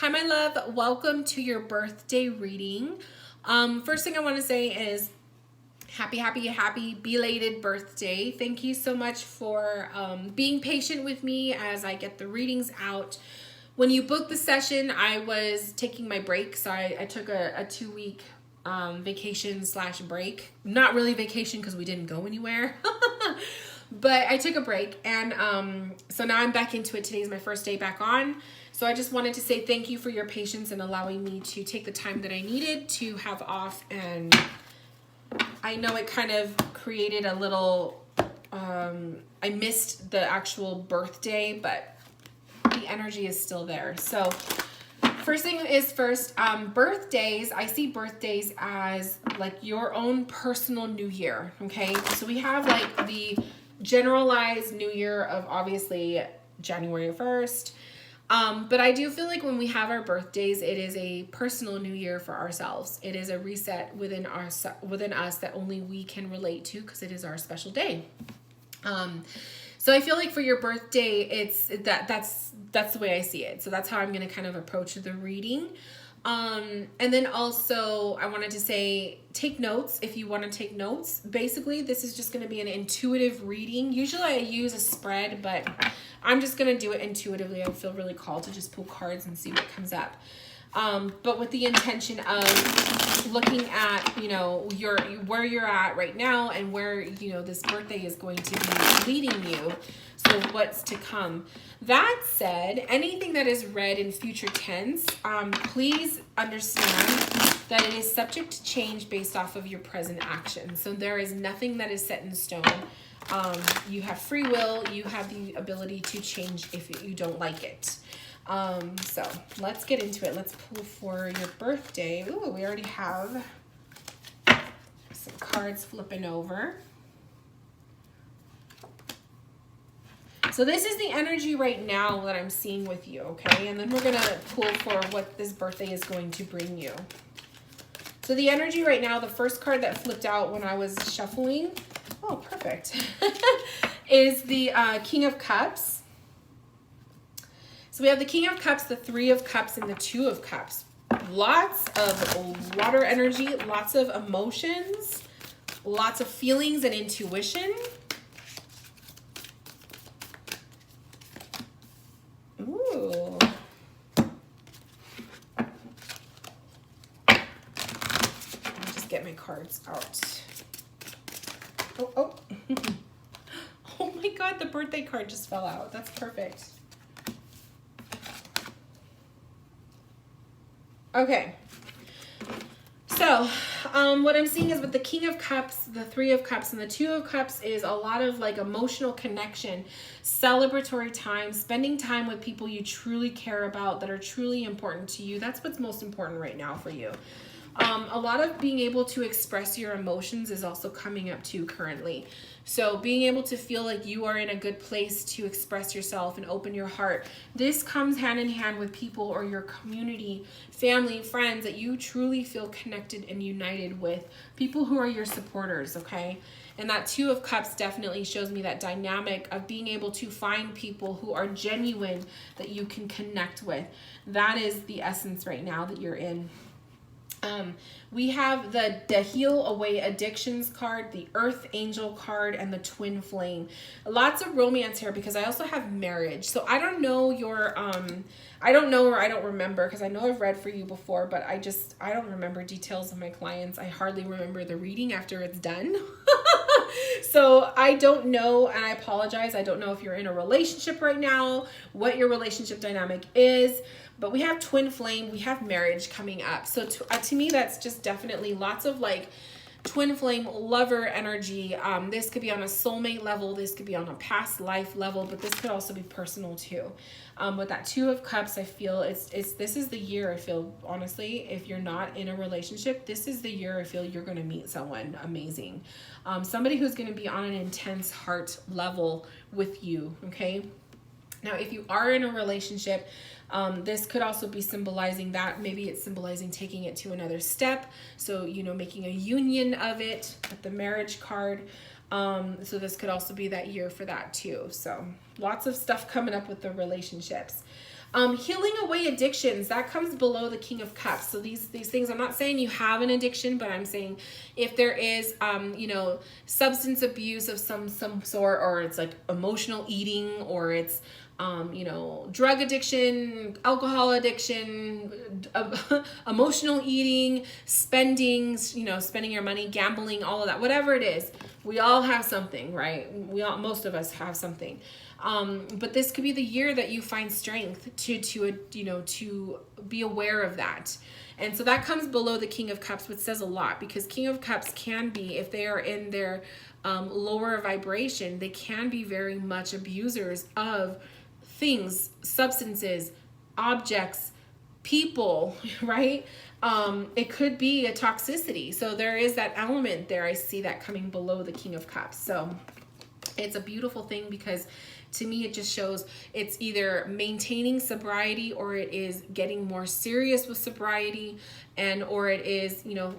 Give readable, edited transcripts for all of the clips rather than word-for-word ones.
Hi, my love. Welcome to your birthday reading. First thing I want to say is happy belated birthday. Thank you so much for being patient with me as I get the readings out. When you booked the session, I was taking my break, so I took a 2-week vacation / break. Not really vacation because we didn't go anywhere. But I took a break, and so now I'm back into it. Today's my first day back on. So I just wanted to say thank you for your patience and allowing me to take the time that I needed to have off. And I know it kind of created a little, I missed the actual birthday, but the energy is still there. So first thing is first, birthdays, I see birthdays as like your own personal new year, okay? So we have like the generalized new year of obviously January 1st. But I do feel like when we have our birthdays, it is a personal new year for ourselves. It is a reset within us that only we can relate to because it is our special day. So I feel like for your birthday, it's that's the way I see it. So that's how I'm going to kind of approach the reading. And then also I wanted to say, take notes if you want to take notes. Basically, this is just going to be an intuitive reading. Usually I use a spread, but I'm just going to do it intuitively. I feel really called to just pull cards and see what comes up. But with the intention of looking at, where you're at right now and where, this birthday is going to be leading you. So what's to come. That said, anything that is read in future tense, please understand that it is subject to change based off of your present action. So there is nothing that is set in stone. You have free will. You have the ability to change if you don't like it. So let's get into it. Let's pull for your birthday. Ooh, we already have some cards flipping over. So this is the energy right now that I'm seeing with you, okay? And then we're going to pull for what this birthday is going to bring you. So the energy right now, the first card that flipped out when I was shuffling, oh, perfect, is the King of Cups. So we have the King of Cups, the Three of Cups, and the Two of Cups. Lots of water energy, lots of emotions, lots of feelings and intuition. Ooh. Let me just get my cards out. Oh. Oh my God, the birthday card just fell out. That's perfect. Okay. So, what I'm seeing is with the King of Cups, the Three of Cups, and the Two of Cups is a lot of like emotional connection, celebratory time, spending time with people you truly care about that are truly important to you. That's what's most important right now for you. A lot of being able to express your emotions is also coming up too currently. So being able to feel like you are in a good place to express yourself and open your heart. This comes hand in hand with people or your community, family, friends that you truly feel connected and united with. People who are your supporters, okay? And that Two of Cups definitely shows me that dynamic of being able to find people who are genuine that you can connect with. That is the essence right now that you're in. We have the Heal Away Addictions card, the Earth Angel card, and the Twin Flame. Lots of romance here because I also have marriage. So I don't know your, I don't know or I don't remember because I know I've read for you before, but I don't remember details of my clients. I hardly remember the reading after it's done. So I don't know, and I apologize. I don't know if you're in a relationship right now, what your relationship dynamic is. But we have twin flame, we have marriage coming up. So to me, that's just definitely lots of like twin flame lover energy. This could be on a soulmate level. This could be on a past life level, but this could also be personal too. With that Two of Cups, I feel this is the year. I feel honestly, if you're not in a relationship, this is the year I feel you're going to meet someone amazing. Somebody who's going to be on an intense heart level with you. Okay. Now, if you are in a relationship, this could also be symbolizing that. Maybe it's symbolizing taking it to another step. So, making a union of it with the marriage card. So this could also be that year for that too. So lots of stuff coming up with the relationships. Healing away addictions, that comes below the King of Cups. So these things, I'm not saying you have an addiction, but I'm saying if there is, you know, substance abuse of some sort, or it's like emotional eating, or it's, you know, drug addiction, alcohol addiction, emotional eating, spending, you know, spending your money, gambling, all of that, whatever it is, we all have something, right? Most of us have something. But this could be the year that you find strength to you know, to be aware of that. And so that comes below the King of Cups, which says a lot, because King of Cups can be, if they are in their lower vibration, they can be very much abusers of things, substances, objects, people, right? It could be a toxicity. So there is that element there. I see that coming below the King of Cups. So it's a beautiful thing, because to me, it just shows it's either maintaining sobriety, or it is getting more serious with sobriety, and or it is, you know,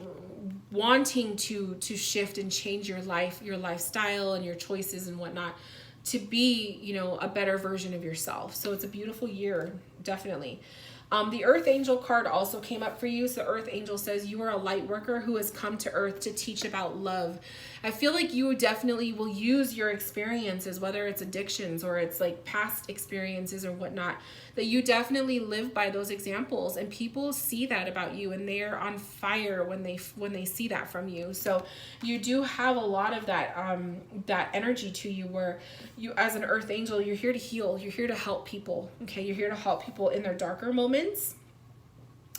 wanting to shift and change your life, your lifestyle and your choices and whatnot, to be, you know, a better version of yourself. So it's a beautiful year, definitely. The Earth Angel card also came up for you. So Earth Angel says you are a light worker who has come to Earth to teach about love. I feel like you definitely will use your experiences, whether it's addictions or it's like past experiences or whatnot, that you definitely live by those examples, and people see that about you, and they're on fire when they see that from you. So you do have a lot of that that energy to you, where you, as an Earth Angel, you're here to heal, you're here to help people. Okay, you're here to help people in their darker moments.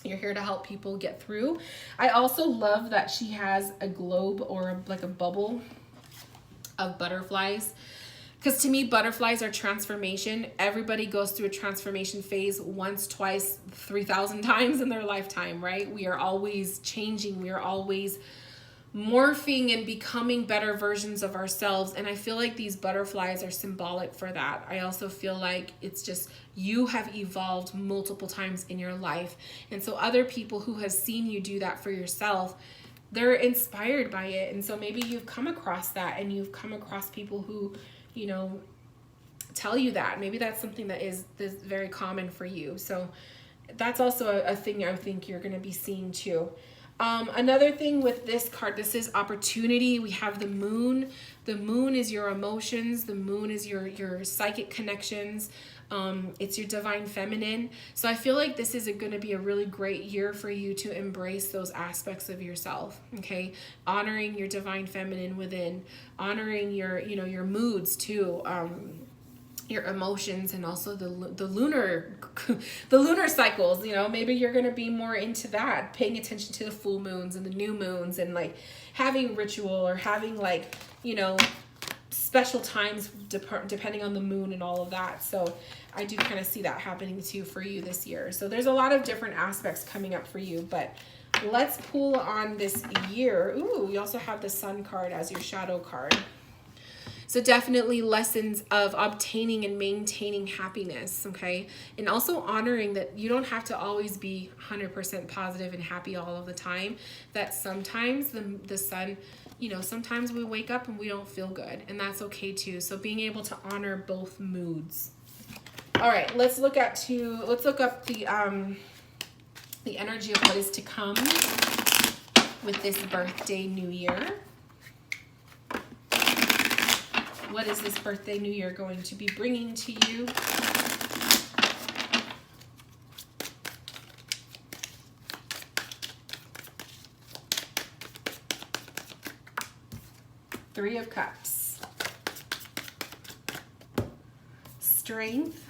You're here to help people get through. I also love that she has a globe, or like a bubble of butterflies, because to me, butterflies are transformation. Everybody goes through a transformation phase once, twice, 3,000 times in their lifetime, right? We are always changing. We are always morphing and becoming better versions of ourselves. And I feel like these butterflies are symbolic for that. I also feel like it's just, you have evolved multiple times in your life. And so other people who have seen you do that for yourself, they're inspired by it. And so maybe you've come across that, and you've come across people who, you know, tell you that. Maybe that's something that is very common for you. So that's also a thing I think you're going to be seeing too. Another thing with this card, this is opportunity. We have the moon. The moon is your emotions. The moon is your psychic connections. It's your divine feminine. So I feel like this is going to be a really great year for you to embrace those aspects of yourself. Okay. Honoring your divine feminine within, honoring your, you know, your moods too. Your emotions, and also the lunar the lunar cycles. You know, maybe you're going to be more into that, paying attention to the full moons and the new moons, and like having ritual, or having like, you know, special times depending on the moon and all of that. So I do kind of see that happening too for you this year. So there's a lot of different aspects coming up for you, but let's pull on this year. Ooh, we also have the Sun card as your shadow card. So definitely lessons of obtaining and maintaining happiness, okay? And also honoring that you don't have to always be 100% positive and happy all of the time. That sometimes the sun, you know, sometimes we wake up and we don't feel good, and that's okay too. So being able to honor both moods. All right, let's look up the energy of what is to come with this birthday new year. What is this birthday new year going to be bringing to you? Three of Cups. Strength.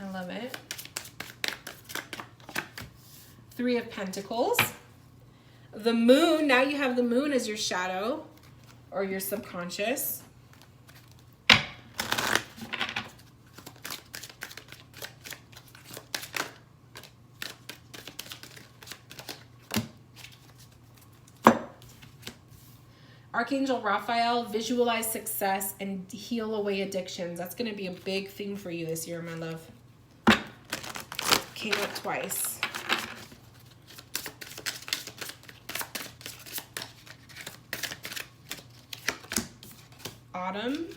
I love it. Three of Pentacles. The moon. Now you have the moon as your shadow, or your subconscious. Archangel Raphael, visualize success and heal away addictions. That's going to be a big thing for you this year, my love. Came up twice. Autumn.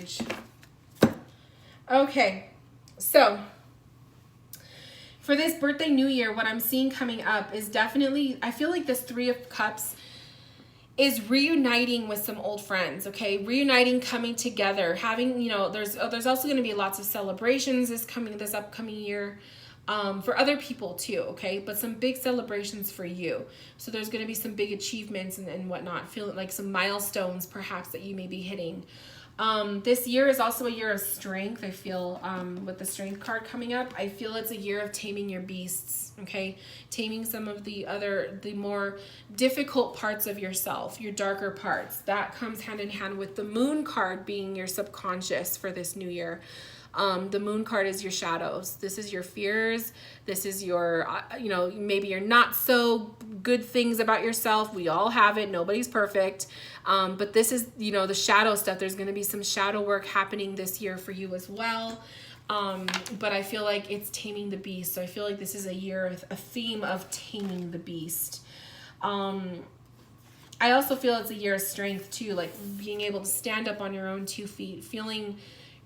message. Okay, so for this birthday new year, what I'm seeing coming up is definitely, I feel like this Three of Cups is reuniting with some old friends, okay? Reuniting, coming together, having, you know, there's also going to be lots of celebrations this upcoming year, for other people too, okay? But some big celebrations for you. So there's going to be some big achievements and whatnot, feeling like some milestones perhaps that you may be hitting. This year is also a year of strength. I feel, with the strength card coming up, I feel it's a year of taming your beasts, okay? Taming some of the more difficult parts of yourself, your darker parts. That comes hand in hand with the moon card being your subconscious for this new year. The moon card is your shadows. This is your fears. This is your, maybe you're not so good things about yourself. We all have it. Nobody's perfect. But this is, the shadow stuff. There's going to be some shadow work happening this year for you as well. But I feel like it's taming the beast. So I feel like this is a year, a theme of taming the beast. I also feel it's a year of strength too, like being able to stand up on your own 2 feet, feeling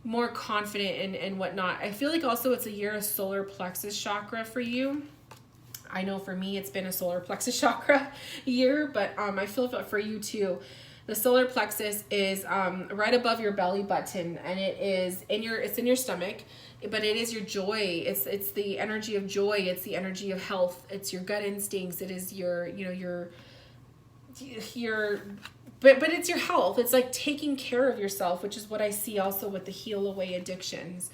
more confident and whatnot. I feel like also it's a year of solar plexus chakra for you. I know for me it's been a solar plexus chakra year, but I feel for you too. The solar plexus is right above your belly button, and it's in your stomach, but it is your joy. It's the energy of joy. It's the energy of health. It's your gut instincts. It is your but it's your health. It's like taking care of yourself, which is what I see also with the heal away addictions.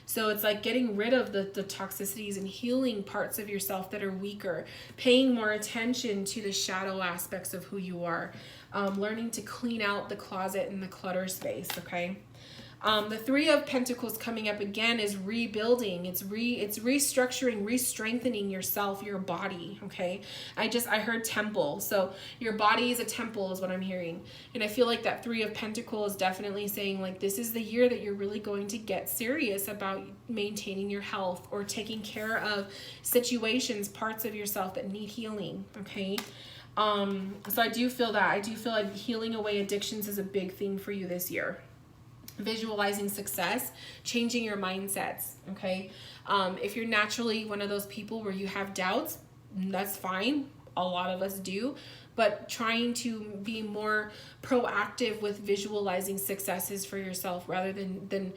So it's like getting rid of the toxicities and healing parts of yourself that are weaker, paying more attention to the shadow aspects of who you are, learning to clean out the closet and the clutter space, okay? The Three of Pentacles coming up again is rebuilding. It's restructuring, re-strengthening yourself, your body, okay? I heard temple. So your body is a temple is what I'm hearing. And I feel like that Three of Pentacles is definitely saying like this is the year that you're really going to get serious about maintaining your health or taking care of situations, parts of yourself that need healing, okay? So I do feel that. I do feel like healing away addictions is a big thing for you this year. Visualizing success, changing your mindsets, okay? If you're naturally one of those people where you have doubts, that's fine. A lot of us do, but trying to be more proactive with visualizing successes for yourself rather than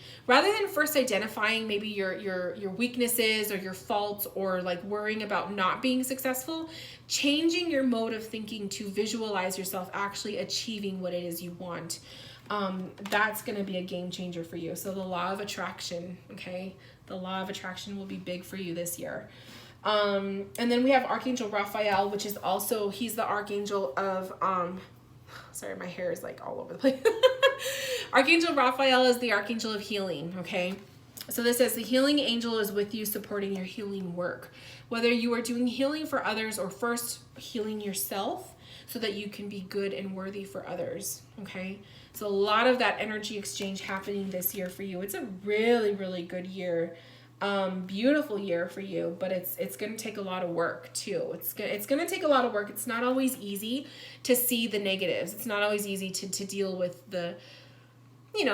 first identifying maybe your weaknesses or your faults or like worrying about not being successful, changing your mode of thinking to visualize yourself actually achieving what it is you want. That's going to be a game changer for you. So the law of attraction, okay? The law of attraction will be big for you this year. And then we have Archangel Raphael, which is also, he's the archangel of, sorry, my hair is like all over the place. Archangel Raphael is the archangel of healing, okay? So this says the healing angel is with you supporting your healing work. Whether you are doing healing for others or first healing yourself so that you can be good and worthy for others, okay? So a lot of that energy exchange happening this year for you. It's a really, really good year. Beautiful year for you, but it's going to take a lot of work too. It's going to take a lot of work. It's not always easy to see the negatives. It's not always easy to deal with the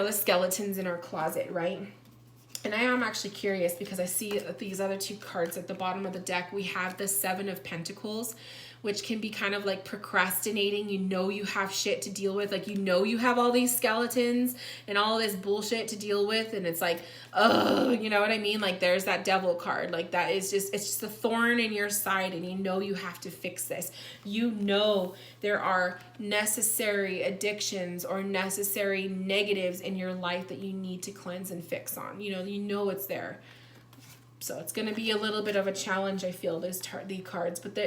skeletons in our closet, right? And I am actually curious because I see these other 2 cards at the bottom of the deck. We have the Seven of Pentacles, which can be kind of like procrastinating. You have shit to deal with. Like, you have all these skeletons and all this bullshit to deal with. And it's like, oh, you know what I mean? Like, there's that devil card. Like, that is it's just a thorn in your side, and you have to fix this. There are necessary addictions or necessary negatives in your life that you need to cleanse and fix on. It's there. So it's going to be a little bit of a challenge, I feel, these cards, but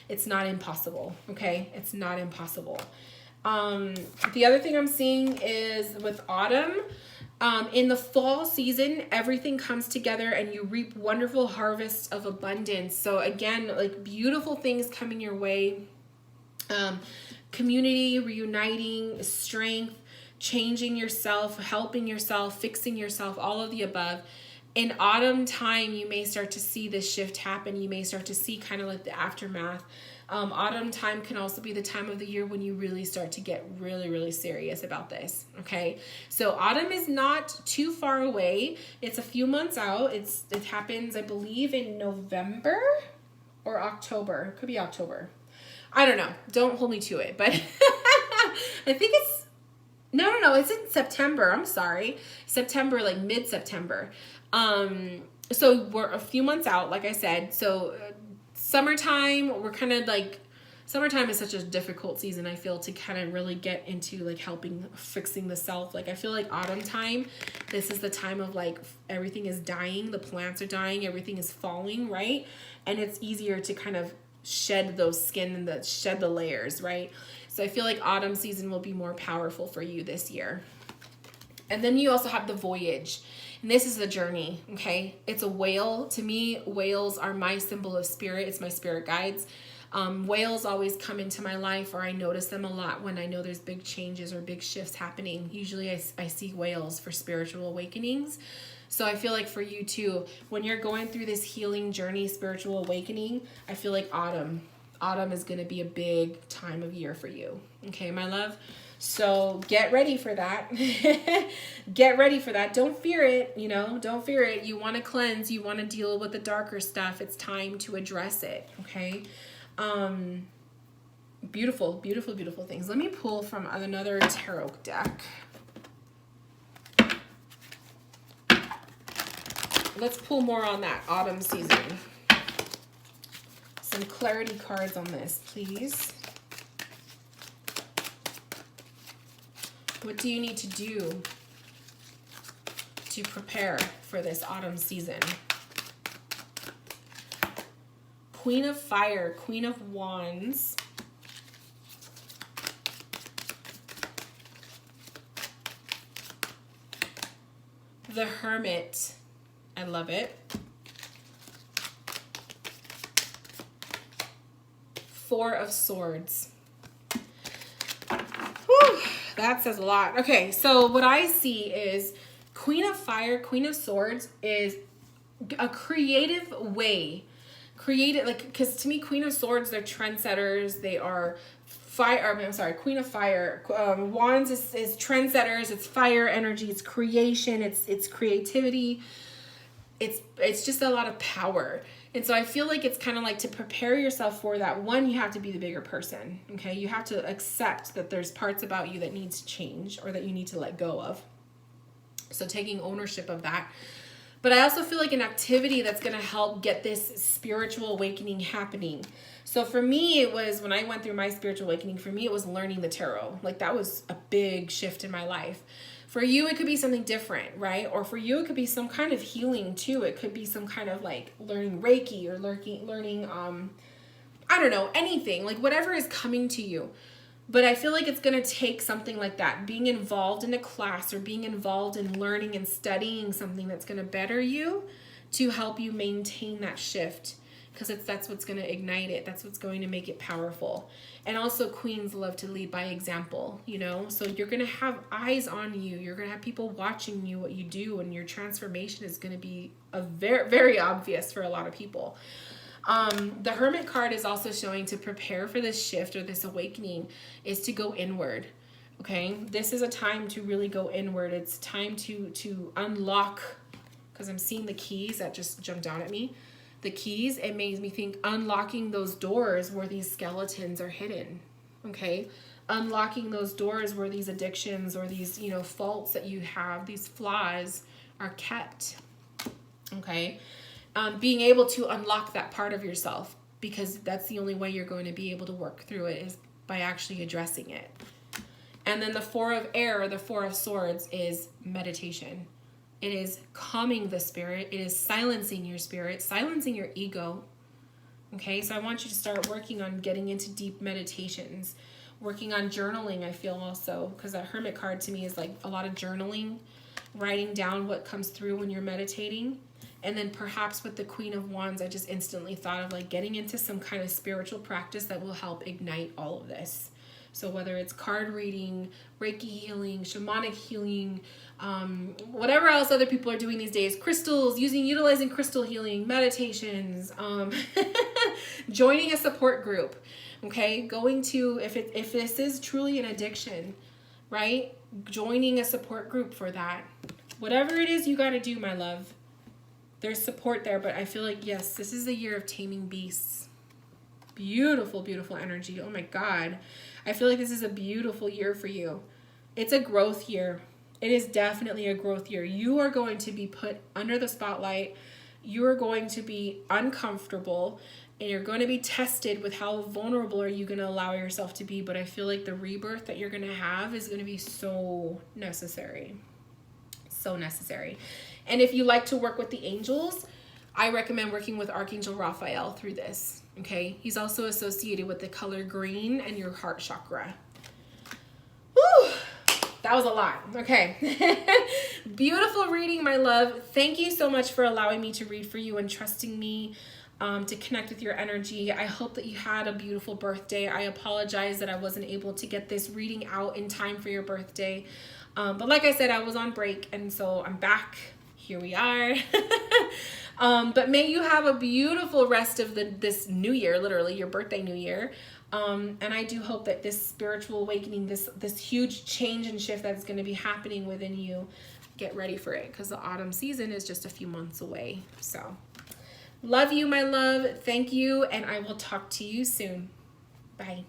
it's not impossible, okay? It's not impossible. The other thing I'm seeing is with autumn, in the fall season, everything comes together and you reap wonderful harvests of abundance. So again, like beautiful things coming your way, community, reuniting, strength, changing yourself, helping yourself, fixing yourself, all of the above. In autumn time, you may start to see this shift happen. You may start to see kind of like the aftermath Autumn time can also be the time of the year when you really start to get really, really serious about this. Okay. So autumn is not too far away. It's a few months out. It happens, I believe, in November or October. It could be October. I don't know. Don't hold me to it, but I think it's, no, it's in September. I'm sorry. September, like mid-September. So we're a few months out, like I said. So summertime, we're kind of like, summertime is such a difficult season, I feel, to kind of really get into like fixing the self. Like I feel like autumn time, this is the time of like everything is dying, the plants are dying, everything is falling, right? And it's easier to kind of shed those skin and shed the layers, right? So I feel like autumn season will be more powerful for you this year. And then you also have the voyage. And this is the journey, okay? It's a whale. To me, whales are my symbol of spirit. It's my spirit guides. Whales always come into my life, or I notice them a lot when I know there's big changes or big shifts happening. Usually I see whales for spiritual awakenings. So I feel like for you too, when you're going through this healing journey, spiritual awakening, I feel like autumn is going to be a big time of year for you. Okay, my love? So get ready for that. Get ready for that. Don't fear it, don't fear it. You want to cleanse, you want to deal with the darker stuff. It's time to address it, okay? Beautiful, beautiful, beautiful things. Let me pull from another tarot deck. Let's pull more on that autumn season. Some clarity cards on this, please. What do you need to do to prepare for this autumn season? Queen of Fire, Queen of Wands. The Hermit. I love it. Four of Swords. Whew, that says a lot. Okay, so what I see is Queen of Fire, Queen of Swords is a creative way. Because to me, Queen of Swords, they're trendsetters. They are Queen of Fire. Wands is trendsetters. It's fire energy. It's creation. It's creativity. It's just a lot of power. And so I feel like it's kind of like to prepare yourself for that. One, you have to be the bigger person, okay? You have to accept that there's parts about you that need to change or that you need to let go of. So taking ownership of that. But I also feel like an activity that's going to help get this spiritual awakening happening. So for me, it was when I went through my spiritual awakening, for me, it was learning the tarot. Like that was a big shift in my life. For you, it could be something different, right? Or for you, it could be some kind of healing too. It could be some kind of like learning Reiki or learning, I don't know, anything, like whatever is coming to you. But I feel like it's going to take something like that, being involved in a class or being involved in learning and studying something that's going to better you to help you maintain that shift. Because that's what's going to ignite it. That's what's going to make it powerful. And also queens love to lead by example, So you're going to have eyes on you. You're going to have people watching you, what you do. And your transformation is going to be very, very obvious for a lot of people. The Hermit card is also showing to prepare for this shift or this awakening is to go inward. Okay. This is a time to really go inward. It's time to unlock, because I'm seeing the keys that just jumped out at me. The keys, it makes me think unlocking those doors where these skeletons are hidden, okay? Unlocking those doors where these addictions or these, faults that you have, these flaws are kept, okay? Being able to unlock that part of yourself, because that's the only way you're going to be able to work through it is by actually addressing it. And then the Four of Air, the Four of Swords is meditation. It is calming the spirit. It is silencing your spirit, silencing your ego. Okay, so I want you to start working on getting into deep meditations, working on journaling, I feel also, because that Hermit card to me is like a lot of journaling, writing down what comes through when you're meditating. And then perhaps with the Queen of Wands, I just instantly thought of like getting into some kind of spiritual practice that will help ignite all of this. So whether it's card reading, Reiki healing, shamanic healing, whatever else other people are doing these days, crystals, utilizing crystal healing, meditations, joining a support group. Okay, going to, if this is truly an addiction, right? Joining a support group for that. Whatever it is you got to do, my love. There's support there, but I feel like, yes, this is the year of taming beasts. Beautiful, beautiful energy. Oh my God. I feel like this is a beautiful year for you. It's a growth year. It is definitely a growth year. You are going to be put under the spotlight. You are going to be uncomfortable, and you're going to be tested with how vulnerable are you going to allow yourself to be. But I feel like the rebirth that you're going to have is going to be so necessary. So necessary. And if you like to work with the angels, I recommend working with Archangel Raphael through this. Okay. He's also associated with the color green and your heart chakra. Woo! That was a lot. Okay. Beautiful reading, my love. Thank you so much for allowing me to read for you and trusting me to connect with your energy. I hope that you had a beautiful birthday. I apologize that I wasn't able to get this reading out in time for your birthday. But like I said, I was on break, and so I'm back. Here we are. But may you have a beautiful rest of this new year, literally your birthday new year. And I do hope that this spiritual awakening, this huge change and shift that's going to be happening within you, get ready for it, because the autumn season is just a few months away. So love you, my love. Thank you. And I will talk to you soon. Bye.